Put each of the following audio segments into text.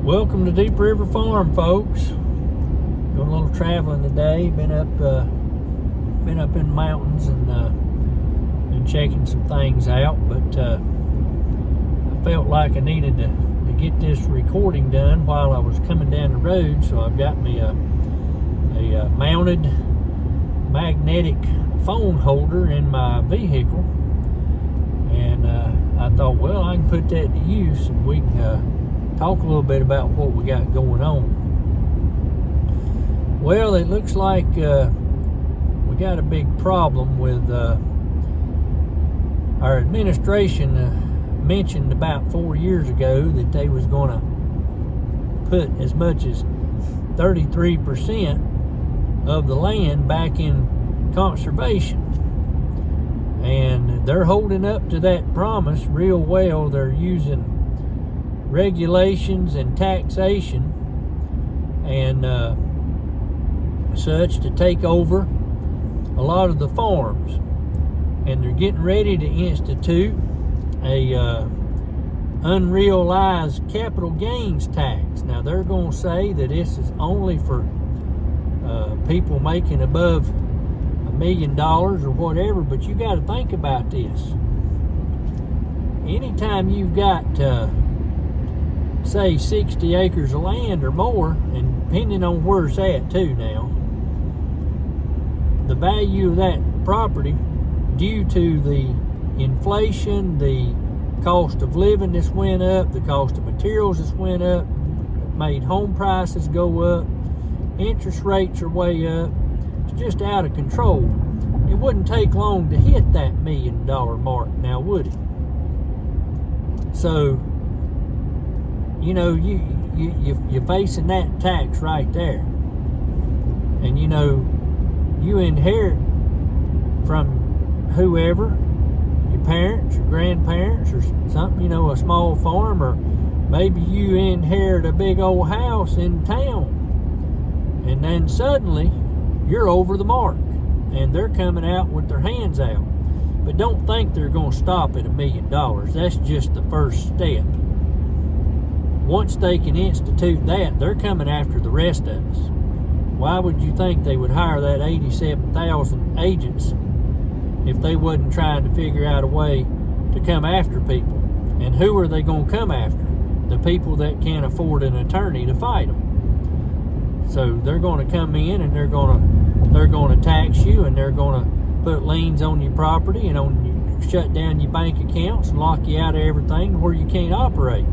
Welcome to Deep River Farm, folks. Doing a little traveling today. Been up in the mountains and been checking some things out. But I felt like I needed to get this recording done while I was coming down the road. So I've got me a mounted magnetic phone holder in my vehicle, and I thought, well, I can put that to use, and we can talk a little bit about what we got going on. Well, it looks like we got a big problem with our administration. Mentioned about 4 years ago that they was going to put as much as 33% of the land back in conservation, and they're holding up to that promise real well. They're using regulations and taxation and such to take over a lot of the farms, and they're getting ready to institute a unrealized capital gains tax. Now they're going to say that this is only for people making above $1 million or whatever, but you got to think about this. Anytime you've got say 60 acres of land or more, and depending on where it's at too now, the value of that property, due to the inflation, the cost of living that's went up, the cost of materials that's went up, made home prices go up, interest rates are way up. It's just out of control. It wouldn't take long to hit that $1 million mark now, would it? So, you know, you're facing that tax right there. And, you know, you inherit from whoever, your parents, your grandparents, or something, you know, a small farm, or maybe you inherit a big old house in town. And then suddenly, you're over the mark, and they're coming out with their hands out. But don't think they're going to stop at $1 million. That's just the first step. Once they can institute that, they're coming after the rest of us. Why would you think they would hire that 87,000 agents if they wasn't trying to figure out a way to come after people? And who are they going to come after? The people that can't afford an attorney to fight them. So they're going to come in and they're going to tax you, and they're going to put liens on your property and on you, shut down your bank accounts and lock you out of everything where you can't operate.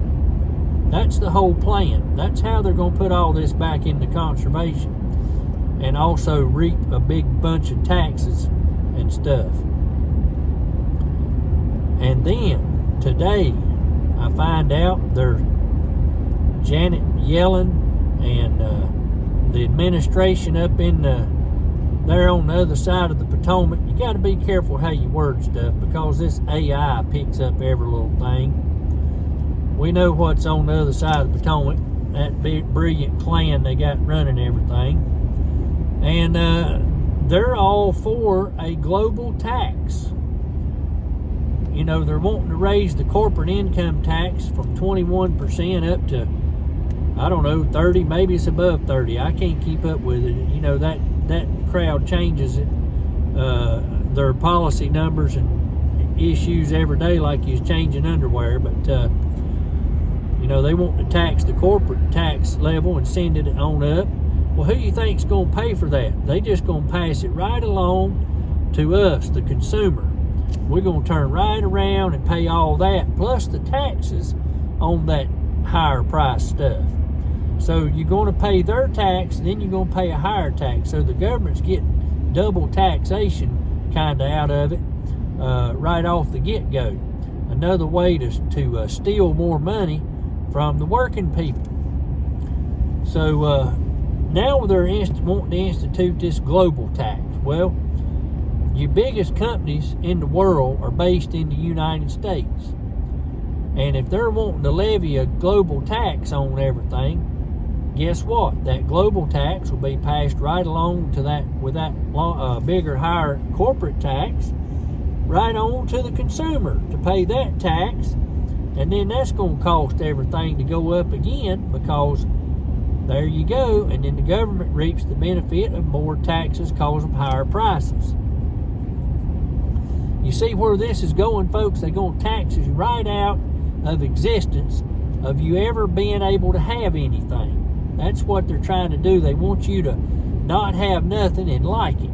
That's the whole plan. That's how they're going to put all this back into conservation, and also reap a big bunch of taxes and stuff. And then today I find out there's Janet Yellen and the administration up in there on the other side of the Potomac. You got to be careful how you word stuff, because this AI picks up every little thing. We know what's on the other side of the Potomac, that big brilliant clan they got running everything. And they're all for a global tax. You know, they're wanting to raise the corporate income tax from 21% up to, I don't know, 30, maybe it's above 30. I can't keep up with it. You know, that crowd changes their policy numbers and issues every day like he's changing underwear. But you know, they want to tax the corporate tax level and send it on up. Well, who you think's going to pay for that? They just going to pass it right along to us, the consumer. We're going to turn right around and pay all that, plus the taxes on that higher price stuff. So you're going to pay their tax, then you're going to pay a higher tax. So the government's getting double taxation kind of out of it right off the get-go. Another way to steal more money from the working people. So now they're wanting to institute this global tax. Well, your biggest companies in the world are based in the United States. And if they're wanting to levy a global tax on everything, guess what? That global tax will be passed right along to that, with that bigger, higher corporate tax, right on to the consumer to pay that tax And then that's going to cost everything to go up again, because there you go, and then the government reaps the benefit of more taxes because of higher prices. You see where this is going, folks? They're going to tax us right out of existence, of you ever being able to have anything. That's what they're trying to do. They want you to not have nothing and like it.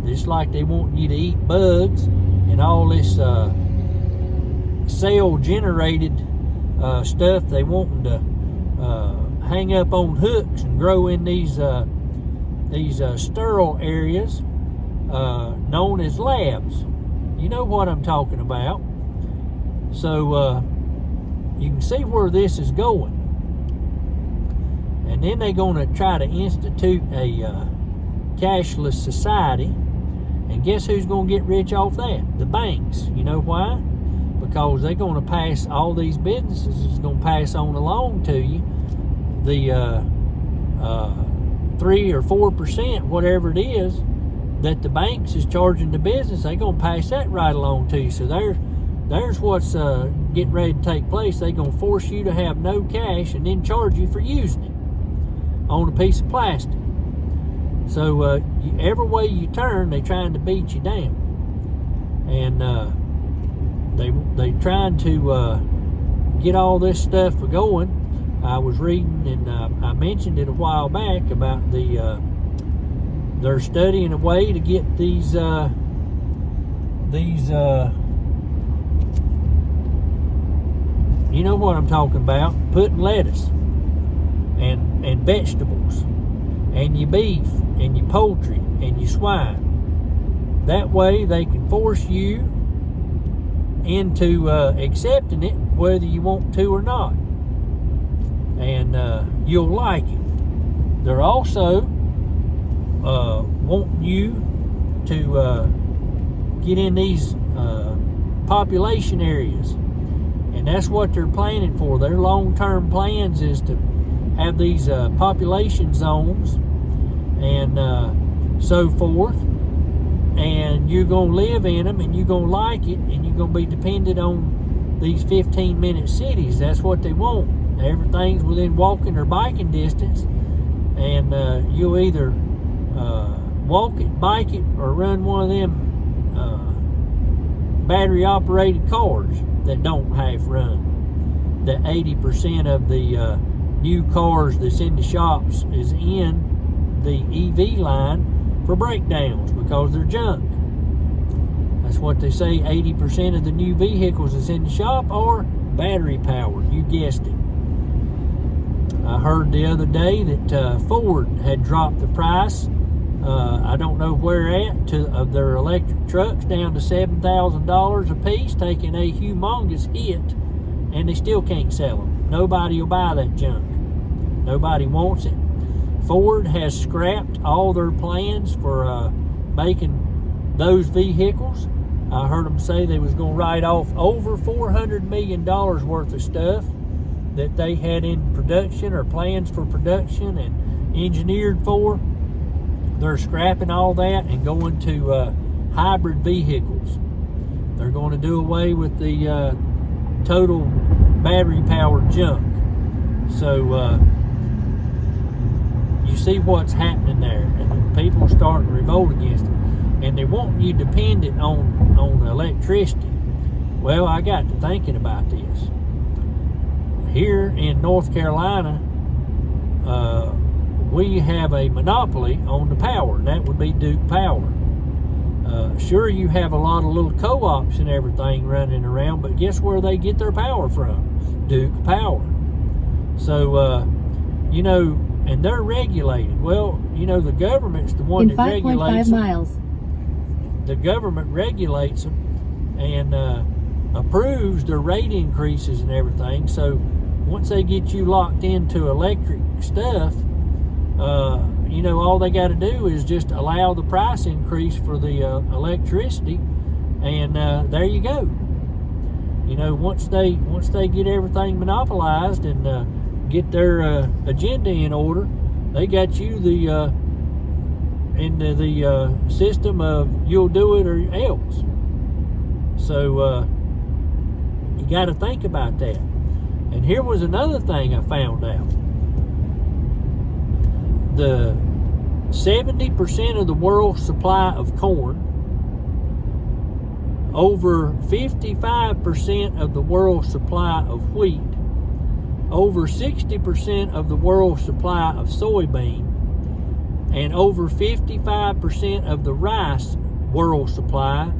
Just like they want you to eat bugs and all this cell-generated stuff they want to hang up on hooks and grow in these sterile areas known as labs. You know what I'm talking about. So you can see where this is going. And then they're going to try to institute a cashless society. And guess who's going to get rich off that? The banks. You know why? Because they're going to pass, all these businesses is going to pass on along to you the 3 or 4%, whatever it is, that the banks is charging the business. They're going to pass that right along to you. So there's what's getting ready to take place. They're going to force you to have no cash and then charge you for using it on a piece of plastic. So every way you turn, they're trying to beat you down. And they trying to get all this stuff going. I was reading, and I mentioned it a while back about they're studying a way to get these you know what I'm talking about, putting lettuce and vegetables and your beef and your poultry and your swine. That way they can force you into accepting it whether you want to or not. And you'll like it. They're also wanting you to get in these population areas. And that's what they're planning for. Their long-term plans is to have these population zones and so forth. And you're going to live in them, and you're going to like it, and you're going to be dependent on these 15-minute cities. That's what they want. Everything's within walking or biking distance, and you'll either walk it, bike it, or run one of them battery-operated cars that don't half run. That 80% of the new cars that's in the shops is in the EV line for breakdowns because they're junk. That's what they say. 80% of the new vehicles that's in the shop are battery powered. You guessed it. I heard the other day that Ford had dropped the price, I don't know where at, of their electric trucks down to $7,000 a piece, taking a humongous hit, and they still can't sell them. Nobody will buy that junk. Nobody wants it. Ford has scrapped all their plans for making those vehicles. I heard them say they was going to write off over $400 million worth of stuff that they had in production or plans for production and engineered for. They're scrapping all that and going to hybrid vehicles. They're going to do away with the total battery-powered junk. So you see what's happening there, and people are starting to revolt against it, and they want you dependent on electricity. Well, I got to thinking about this. Here in North Carolina, we have a monopoly on the power, and that would be Duke Power. Sure, you have a lot of little co-ops and everything running around, but guess where they get their power from? Duke Power. So, you know, and they're regulated. Well, you know, the government's the one that regulates them. 5.5 miles. The government regulates them and approves their rate increases and everything. So once they get you locked into electric stuff, you know, all they got to do is just allow the price increase for the electricity, and there you go. You know, once they get everything monopolized and get their agenda in order, they got you into the system of you'll do it or else. So You got to think about that. And here was another thing I found out. The 70% of the world's supply of corn, over 55% of the world's supply of wheat, over 60% of the world's supply of soybean, and over 55% of the rice world supply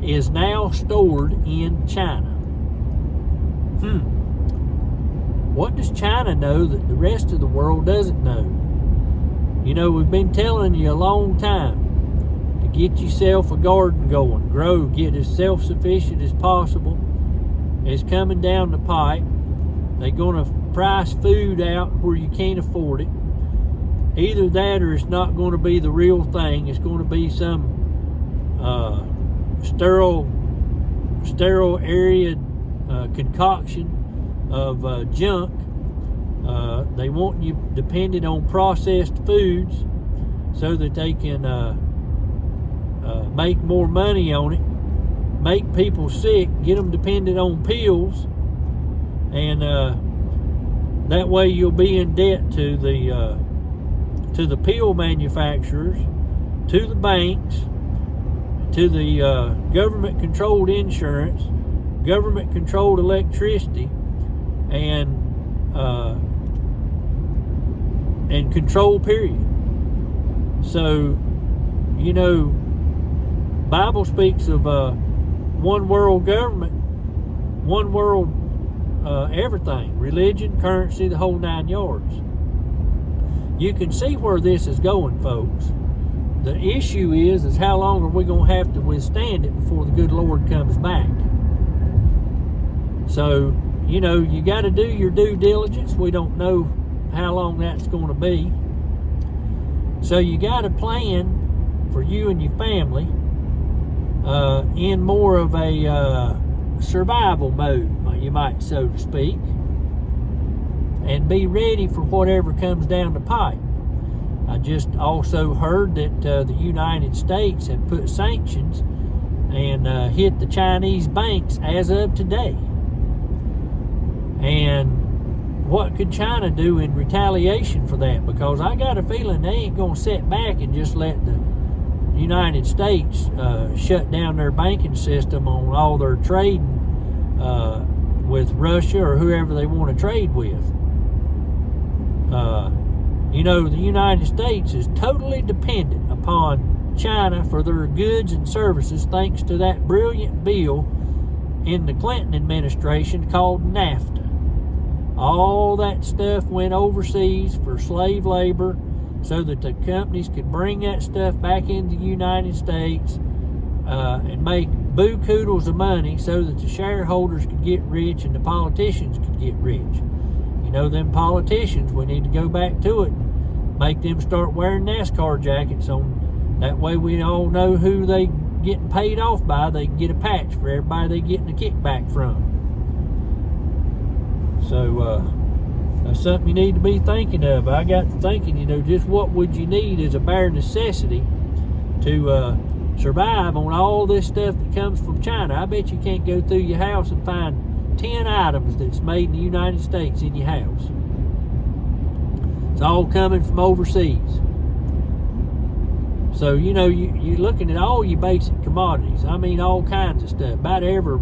is now stored in China. What does China know that the rest of the world doesn't know? You know, we've been telling you a long time to get yourself a garden going, grow, get as self-sufficient as possible. It's coming down the pipe. They're going to price food out where you can't afford it. Either that or it's not going to be the real thing. It's going to be some sterile arid concoction of junk. They want you dependent on processed foods so that they can make more money on it, make people sick, get them dependent on pills, and that way you'll be in debt to the pill manufacturers, to the banks, to the government-controlled insurance, government-controlled electricity, and control, period. So, you know, Bible speaks of one world government, one world everything, religion, currency, the whole 9 yards. You can see where this is going, folks. The issue is how long are we going to have to withstand it before the good Lord comes back? So, you know, you got to do your due diligence. We don't know how long that's going to be. So you got to plan for you and your family in more of a survival mode, you might, so to speak, and be ready for whatever comes down the pipe. I just also heard that the United States have put sanctions and hit the Chinese banks as of today. And what could China do in retaliation for that? Because I got a feeling they ain't going to sit back and just let the United States shut down their banking system on all their trading with Russia or whoever they want to trade with. You know, the United States is totally dependent upon China for their goods and services, thanks to that brilliant bill in the Clinton administration called NAFTA. All that stuff went overseas for slave labor so that the companies could bring that stuff back into the United States and make buku-doodles of money so that the shareholders could get rich and the politicians could get rich. You know, them politicians, we need to go back to it and make them start wearing NASCAR jackets on. That way we all know who they getting paid off by. They can get a patch for everybody they getting a kickback from. So that's something you need to be thinking of. I got to thinking, you know, just what would you need as a bare necessity to survive on all this stuff that comes from China. I bet you can't go through your house and find 10 items that's made in the United States in your house. It's all coming from overseas. So, you know, you're looking at all your basic commodities. I mean, all kinds of stuff. About every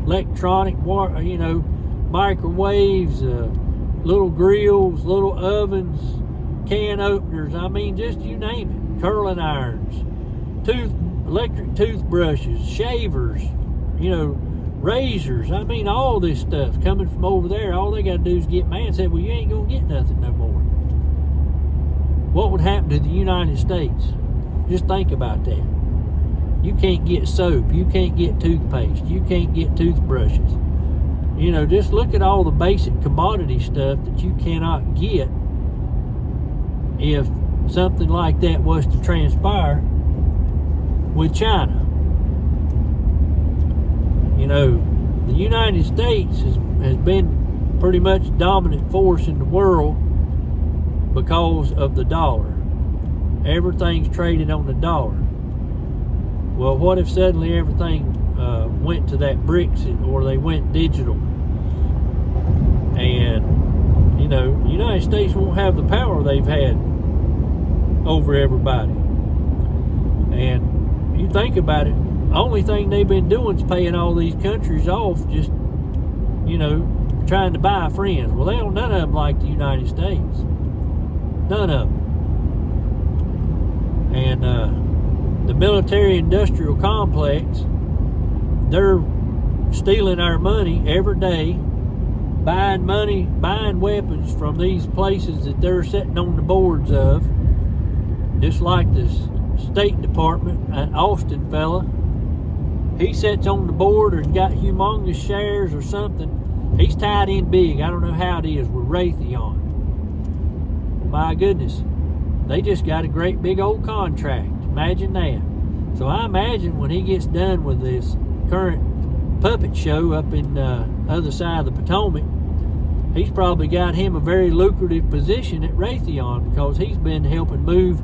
electronic, you know, microwaves, little grills, little ovens, can openers. I mean, just you name it. Curling irons, electric toothbrushes, shavers, you know, razors. I mean, all this stuff coming from over there. All they got to do is get mad and say, well, you ain't going to get nothing no more. What would happen to the United States? Just think about that. You can't get soap. You can't get toothpaste. You can't get toothbrushes. You know, just look at all the basic commodity stuff that you cannot get if something like that was to transpire with China. You know, the United States has been pretty much dominant force in the world because of the dollar. Everything's traded on the dollar. Well, what if suddenly everything went to that bricks, or they went digital. And, you know, the United States won't have the power they've had over everybody. And you think about it, the only thing they've been doing is paying all these countries off, just, you know, trying to buy friends. Well, none of them like the United States. None of them. And the military-industrial complex, they're stealing our money every day, buying weapons from these places that they're sitting on the boards of, just like this State Department, an Austin fella. He sits on the board and got humongous shares or something. He's tied in big. I don't know how it is with Raytheon. My goodness. They just got a great big old contract. Imagine that. So I imagine when he gets done with this current puppet show up in the other side of the Potomac, he's probably got him a very lucrative position at Raytheon, because he's been helping move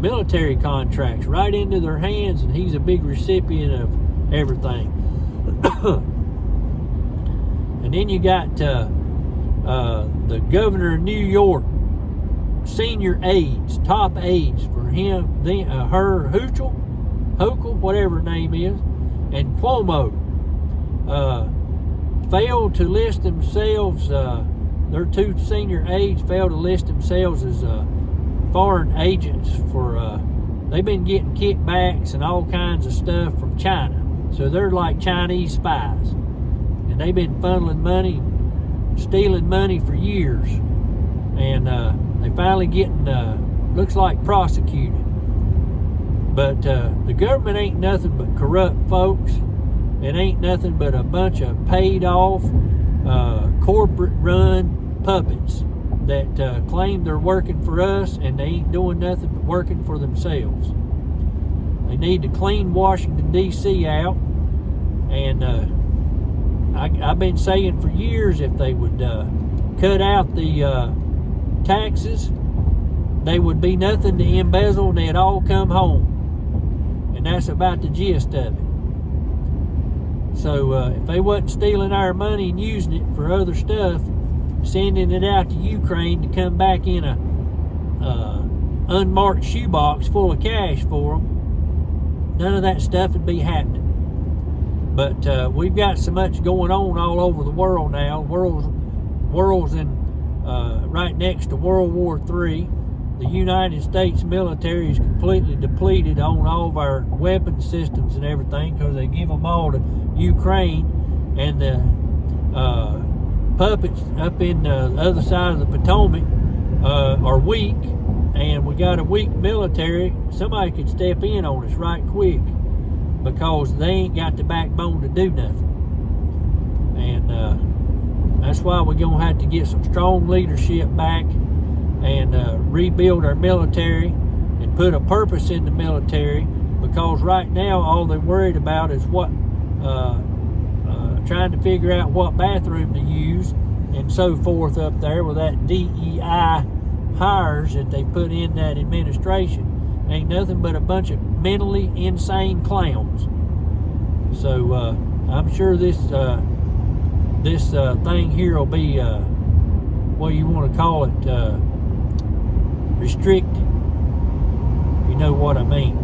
military contracts right into their hands, and he's a big recipient of everything. And then you got the governor of New York, senior aides, top aides for him, her, Hochul, whatever her name is, and Cuomo failed to list themselves, their two senior aides failed to list themselves as foreign agents for, they've been getting kickbacks and all kinds of stuff from China. So they're like Chinese spies. And they've been funneling money, stealing money for years. And they finally getting, looks like prosecuted. But the government ain't nothing but corrupt folks. It ain't nothing but a bunch of paid off, corporate run puppets that claim they're working for us, and they ain't doing nothing but working for themselves. They need to clean Washington, D.C. out. And I've been saying for years, if they would cut out the taxes, they would be nothing to embezzle, and they'd all come home. And that's about the gist of it. So if they wasn't stealing our money and using it for other stuff, sending it out to Ukraine to come back in a unmarked shoebox full of cash for them, none of that stuff would be happening. But we've got so much going on all over the world now. World's in right next to World War III. The United States military is completely depleted on all of our weapon systems and everything, because they give them all to Ukraine, and the puppets up in the other side of the Potomac are weak, and we got a weak military. Somebody could step in on us right quick, because they ain't got the backbone to do nothing. And that's why we're going to have to get some strong leadership back, and rebuild our military and put a purpose in the military, because right now all they're worried about is what trying to figure out what bathroom to use and so forth up there with that DEI hires that they put in that administration. Ain't nothing but a bunch of mentally insane clowns. So I'm sure this thing here will be what you want to call it, restricted, if you know what I mean.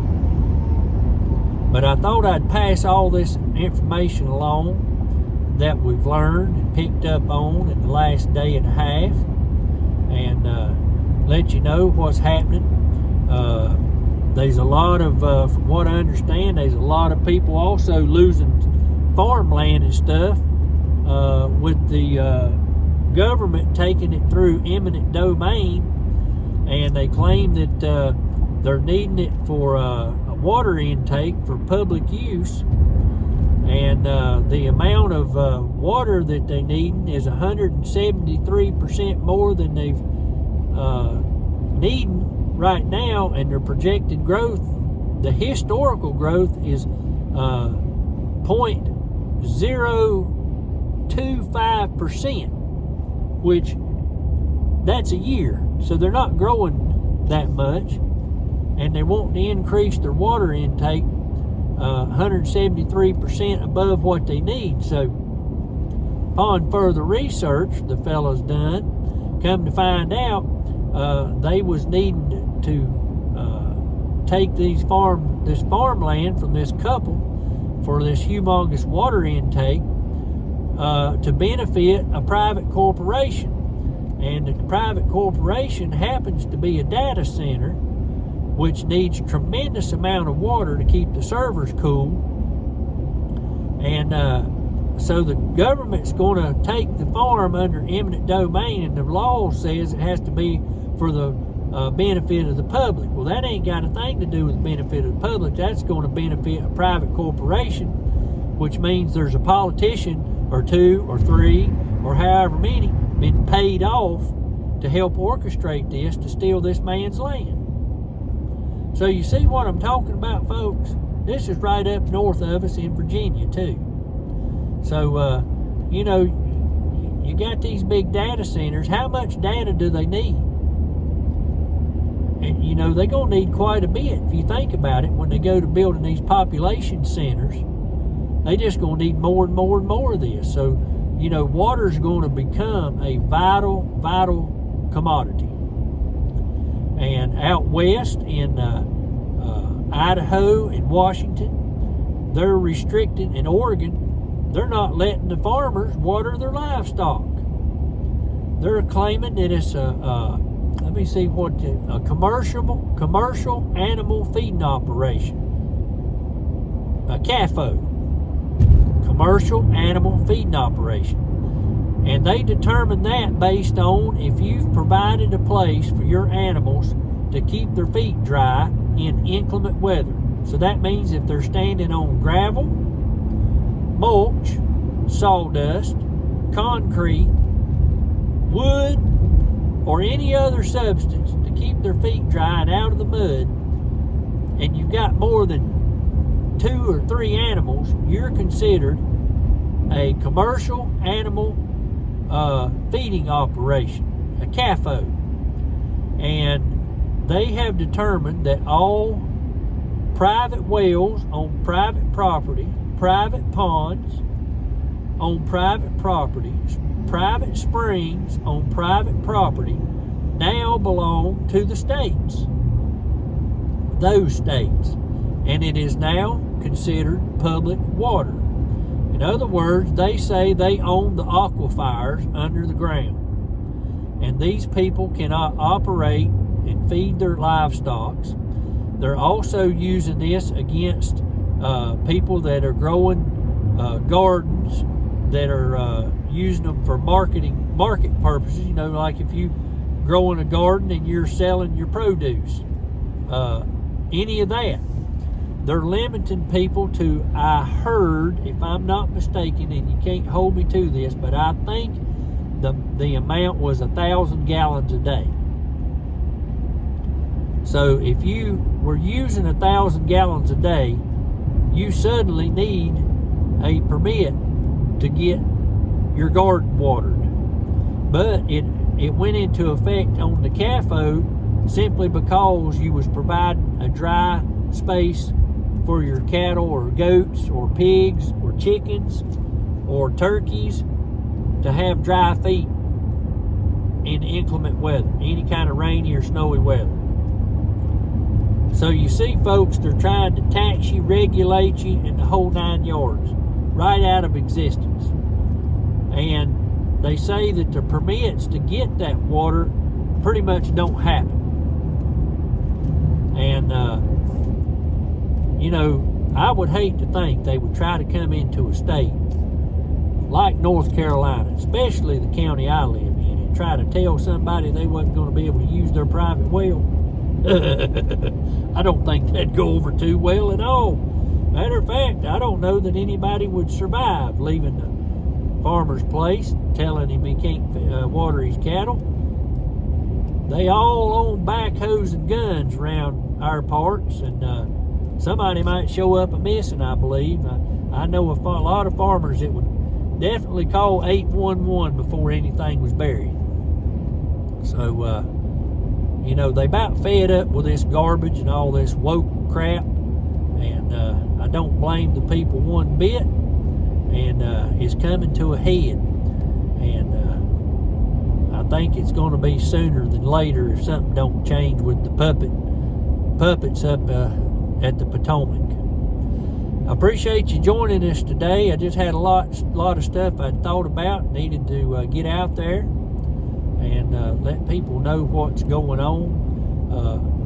But I thought I'd pass all this information along that we've learned and picked up on in the last day and a half, and let you know what's happening. There's a lot of, from what I understand, there's a lot of people also losing farmland and stuff with the government taking it through eminent domain, and they claim that they're needing it for a water intake for public use, and the amount of water that they need is 173% more than they've needing right now, and their projected growth, the historical growth, is 0.025%, which that's a year. So they're not growing that much, and they want to increase their water intake 173% above what they need. So upon further research the fellows done, come to find out they was needing to take this farmland from this couple for this humongous water intake to benefit a private corporation. And the private corporation happens to be a data center, which needs tremendous amount of water to keep the servers cool. And so the government's going to take the farm under eminent domain, and the law says it has to be for the benefit of the public. Well, that ain't got a thing to do with the benefit of the public. That's going to benefit a private corporation, which means there's a politician or two or three or however many been paid off to help orchestrate this to steal this man's land. So you see what I'm talking about, folks? This is right up north of us in Virginia too. So you know, you got these big data centers. How much data do they need? And you know, they're gonna need quite a bit. If you think about it, when they go to building these population centers, they just gonna need more and more and more of this. So you know, water's going to become a vital commodity. And out west in Idaho and Washington, they're restricted. In Oregon, they're not letting the farmers water their livestock. They're claiming that it's a commercial animal feeding operation, a CAFO. Commercial animal feeding operation. And they determine that based on if you've provided a place for your animals to keep their feet dry in inclement weather. So that means if they're standing on gravel, mulch, sawdust, concrete, wood, or any other substance to keep their feet dry and out of the mud, and you've got more than 2 or 3 animals, you're considered a commercial animal feeding operation, a CAFO. And they have determined that all private wells on private property, private ponds on private properties, private springs on private property now belong to the states, those states. And it is now considered public water. In other words, they say they own the aquifers under the ground. And these people cannot operate and feed their livestock. They're also using this against people that are growing gardens, that are using them for market purposes. You know, like if you growing a garden and you're selling your produce, any of that. They're limiting people to, I heard, if I'm not mistaken, and you can't hold me to this, but I think the amount was 1,000 gallons a day. So if you were using 1,000 gallons a day, you suddenly need a permit to get your garden watered. But it went into effect on the CAFO simply because you was providing a dry space for your cattle or goats or pigs or chickens or turkeys to have dry feet in inclement weather, any kind of rainy or snowy weather. So you see, folks, they're trying to tax you, regulate you, and the whole 9 yards right out of existence. And they say that the permits to get that water pretty much don't happen. And you know, I would hate to think they would try to come into a state like North Carolina, especially the county I live in, and try to tell somebody they wasn't going to be able to use their private well. I don't think that'd go over too well at all. Matter of fact, I don't know that anybody would survive leaving the farmer's place, telling him he can't water his cattle. They all own backhoes and guns around our parts, and somebody might show up missing, I believe. I know a lot of farmers that would definitely call 811 before anything was buried. So, you know, they about fed up with this garbage and all this woke crap. And I don't blame the people one bit. And it's coming to a head. And I think it's going to be sooner than later if something don't change with the puppets up at the Potomac. I appreciate you joining us today. I just had a lot of stuff I thought about, needed to get out there and let people know what's going on.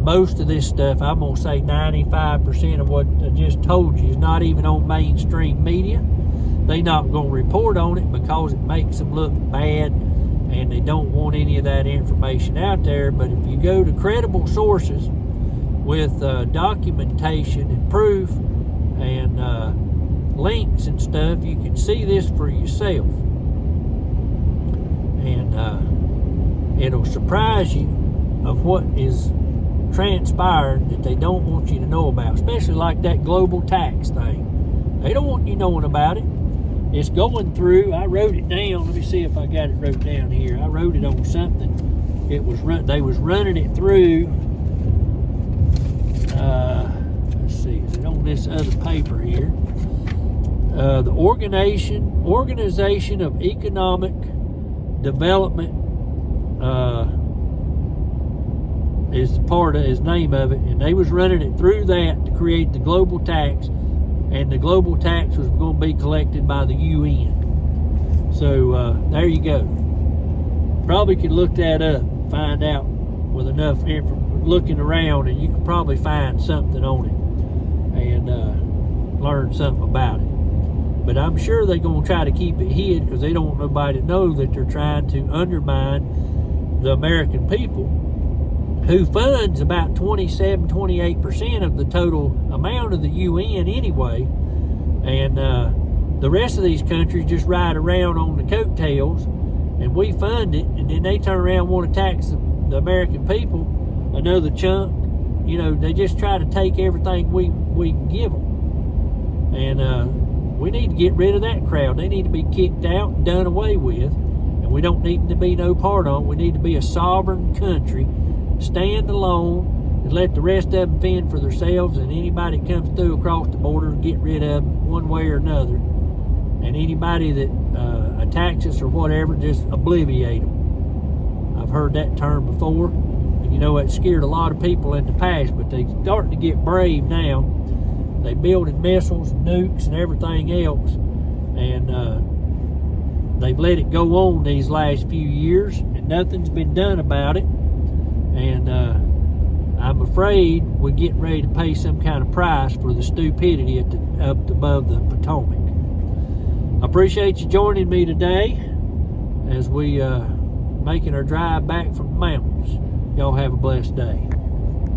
Most of this stuff, I'm going to say 95% of what I just told you is not even on mainstream media. They're not going to report on it because it makes them look bad, and they don't want any of that information out there. But if you go to credible sources with documentation and proof and links and stuff, you can see this for yourself. And it'll surprise you of what is transpired that they don't want you to know about, especially like that global tax thing. They don't want you knowing about it. It's going through. I wrote it down. Let me see if I got it wrote down here. I wrote it on something. It was they was running it through. Let's see. Is it on this other paper here? The Organization of Economic Development is part of his name of it, and they was running it through that to create the global tax. And the global tax was going to be collected by the UN. So there you go. Probably could look that up, find out with enough looking around, and you could probably find something on it and learn something about it. But I'm sure they're going to try to keep it hid because they don't want nobody to know that they're trying to undermine the American people, who funds about 27-28% of the total amount of the UN anyway. And the rest of these countries just ride around on the coattails, and we fund it, and then they turn around and want to tax the American people another chunk. You know, they just try to take everything we can give them. And we need to get rid of that crowd. They need to be kicked out and done away with, and we don't need to be no part of it. We need to be a sovereign country, stand alone, and let the rest of them fend for themselves, and anybody that comes through across the border, get rid of them one way or another. And anybody that attacks us or whatever, just obliviate them. I've heard that term before, and you know, it scared a lot of people in the past, but they're starting to get brave now. They building missiles, nukes, and everything else, and they've let it go on these last few years, and nothing's been done about it. And I'm afraid we're getting ready to pay some kind of price for the stupidity up above the Potomac. I appreciate you joining me today as we making our drive back from the mountains. Y'all have a blessed day.